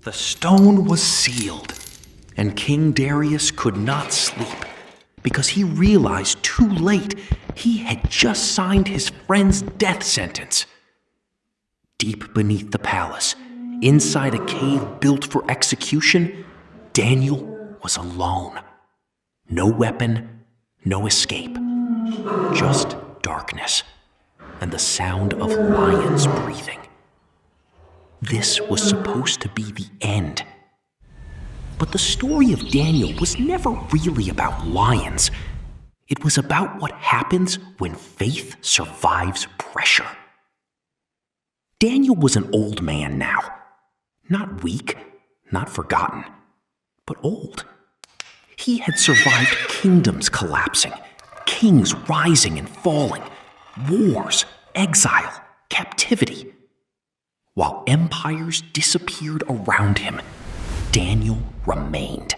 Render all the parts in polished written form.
The stone was sealed, and King Darius could not sleep because he realized too late he had just signed his friend's death sentence. Deep beneath the palace, inside a cave built for execution, Daniel was alone. No weapon, no escape, just darkness and the sound of lions breathing. This was supposed to be the end. But the story of Daniel was never really about lions. It was about what happens when faith survives pressure. Daniel was an old man now. Not weak, not forgotten, but old. He had survived kingdoms collapsing, kings rising and falling, wars, exile, captivity. While empires disappeared around him, Daniel remained.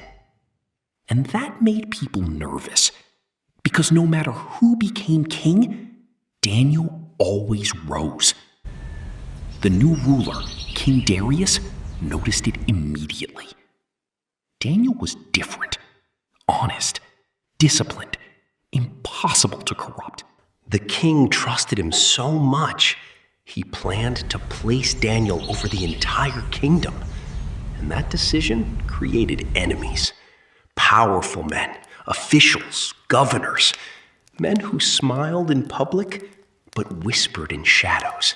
And that made people nervous, because no matter who became king, Daniel always rose. The new ruler, King Darius, noticed it immediately. Daniel was different, honest, disciplined, impossible to corrupt. The king trusted him so much, he planned to place Daniel over the entire kingdom. And that decision created enemies. Powerful men, officials, governors, men who smiled in public but whispered in shadows.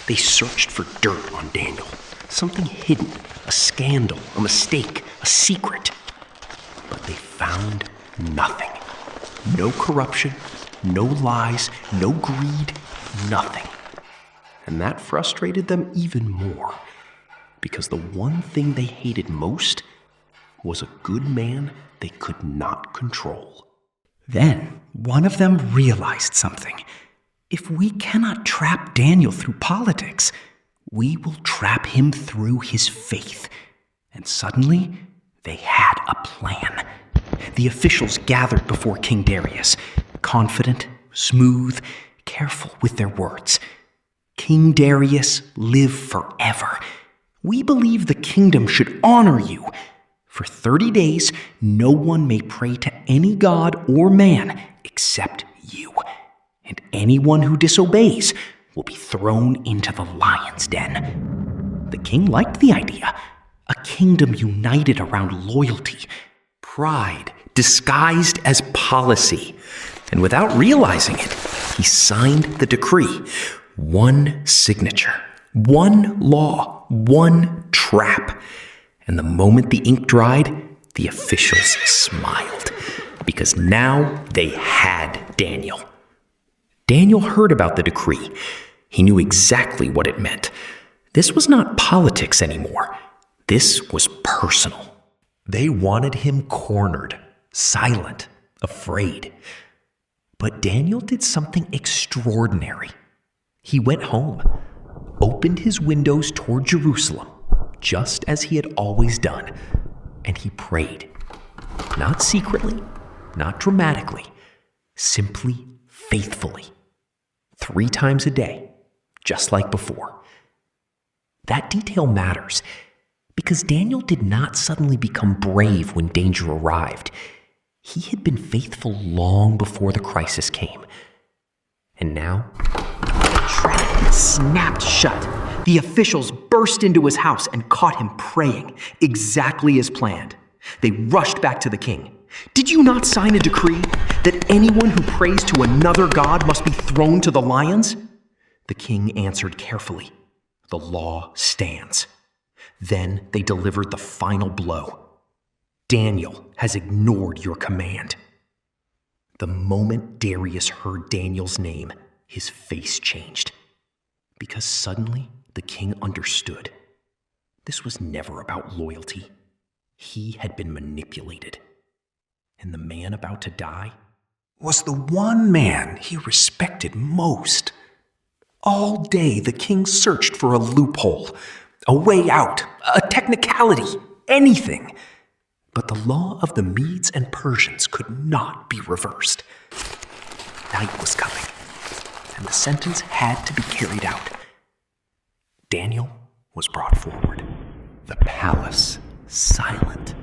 They searched for dirt on Daniel, something hidden, a scandal, a mistake, a secret. But they found nothing. No corruption, no lies, no greed, nothing. And that frustrated them even more, because the one thing they hated most was a good man they could not control. Then one of them realized something. If we cannot trap Daniel through politics, we will trap him through his faith. And suddenly, they had a plan. The officials gathered before King Darius, confident, smooth, careful with their words. King Darius, live forever. We believe the kingdom should honor you. For 30 days, no one may pray to any god or man except you. And anyone who disobeys will be thrown into the lion's den. The king liked the idea. A kingdom united around loyalty, pride disguised as policy. And without realizing it, he signed the decree. One signature, one law, one trap. And the moment the ink dried, the officials smiled, because now they had Daniel. Daniel heard about the decree. He knew exactly what it meant. This was not politics anymore. This was personal. They wanted him cornered, silent, afraid. But Daniel did something extraordinary. He went home, opened his windows toward Jerusalem, just as he had always done, and he prayed. Not secretly, not dramatically, simply faithfully. 3 times a day, just like before. That detail matters, because Daniel did not suddenly become brave when danger arrived. He had been faithful long before the crisis came. And now, The trap snapped shut. The officials burst into his house and caught him praying, exactly as planned. They rushed back to the king. Did you not sign a decree that anyone who prays to another god must be thrown to the lions? The king answered carefully. The law stands. Then they delivered the final blow. Daniel has ignored your command. The moment Darius heard Daniel's name, his face changed. Because suddenly, the king understood. This was never about loyalty. He had been manipulated. And the man about to die was the one man he respected most. All day, the king searched for a loophole, a way out, a technicality, anything. But the law of the Medes and Persians could not be reversed. Night was coming, and the sentence had to be carried out. Daniel was brought forward. The palace, silent.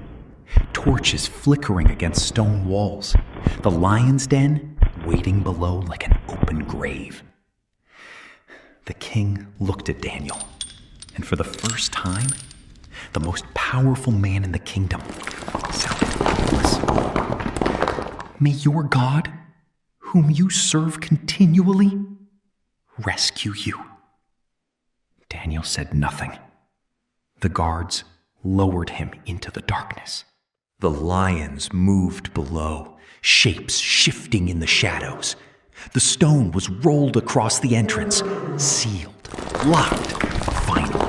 Torches flickering against stone walls. The lion's den waiting below like an open grave. The king looked at Daniel, and for the first time, the most powerful man in the kingdom sounded hopeless. May your God, whom you serve continually, rescue you. Daniel said nothing. The guards lowered him into the darkness. The lions moved below, shapes shifting in the shadows. The stone was rolled across the entrance, sealed, locked, final.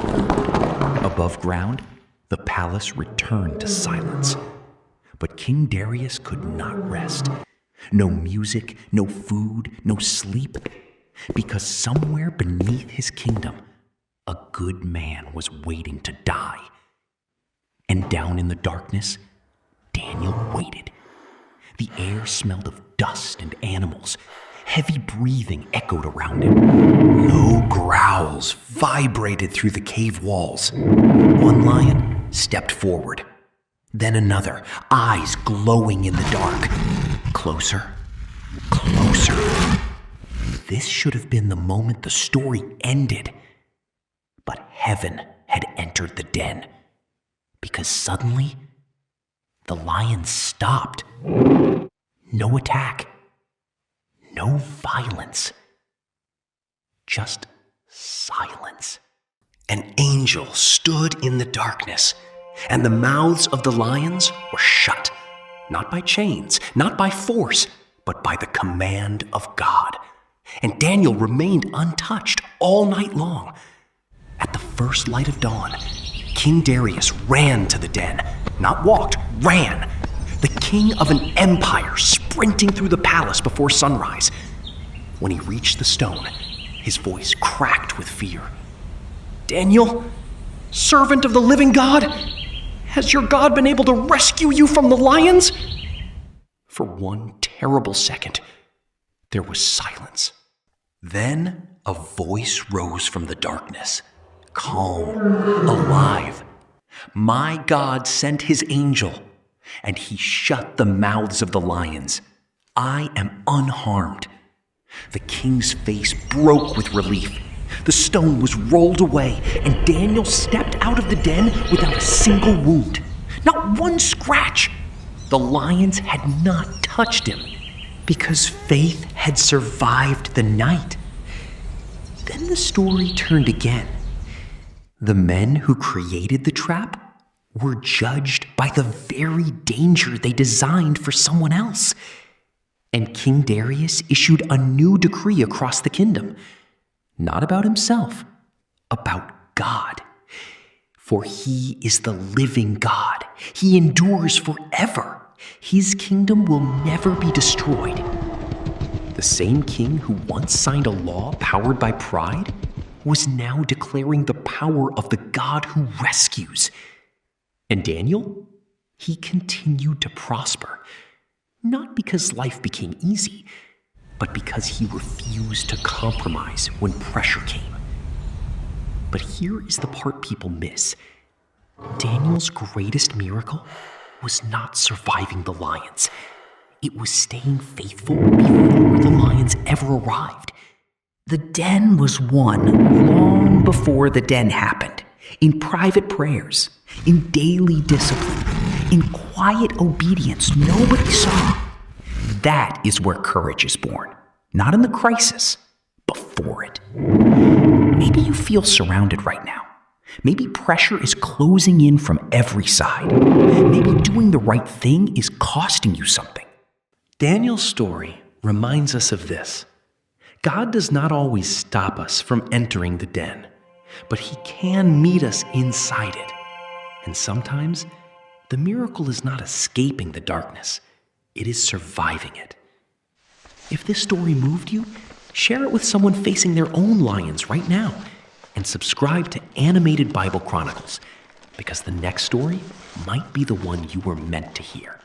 Above ground, the palace returned to silence. But King Darius could not rest. No music, no food, no sleep, because somewhere beneath his kingdom, a good man was waiting to die. And down in the darkness, Daniel waited. The air smelled of dust and animals. Heavy breathing echoed around him. Low growls vibrated through the cave walls. One lion stepped forward. Then another, eyes glowing in the dark. Closer, closer. This should have been the moment the story ended. But heaven had entered the den. Because suddenly, the lion stopped. No attack. No violence. Just silence. An angel stood in the darkness, and the mouths of the lions were shut. Not by chains, not by force, but by the command of God. And Daniel remained untouched all night long. At the first light of dawn, King Darius ran to the den. Not walked, ran. The king of an empire sprinting through the palace before sunrise. When he reached the stone, his voice cracked with fear. "Daniel, servant of the living God, has your God been able to rescue you from the lions?" For one terrible second, there was silence. Then a voice rose from the darkness, calm, alive. "My God sent his angel, and he shut the mouths of the lions. I am unharmed." The king's face broke with relief. The stone was rolled away, and Daniel stepped out of the den without a single wound. Not one scratch. The lions had not touched him, because faith had survived the night. Then the story turned again. The men who created the trap were judged by the very danger they designed for someone else. And King Darius issued a new decree across the kingdom. Not about himself, about God. For he is the living God. He endures forever. His kingdom will never be destroyed. The same king who once signed a law powered by pride was now declaring the power of the God who rescues. And Daniel, he continued to prosper, not because life became easy, but because he refused to compromise when pressure came. But here is the part people miss. Daniel's greatest miracle was not surviving the lions. It was staying faithful before the lions ever arrived. The den was won long before the den happened, in private prayers, in daily discipline, in quiet obedience nobody saw. That is where courage is born, not in the crisis, before it. Maybe you feel surrounded right now. Maybe pressure is closing in from every side. Maybe doing the right thing is costing you something. Daniel's story reminds us of this. God does not always stop us from entering the den, but he can meet us inside it. And sometimes, the miracle is not escaping the darkness, it is surviving it. If this story moved you, share it with someone facing their own lions right now, and subscribe to Animated Bible Chronicles, because the next story might be the one you were meant to hear.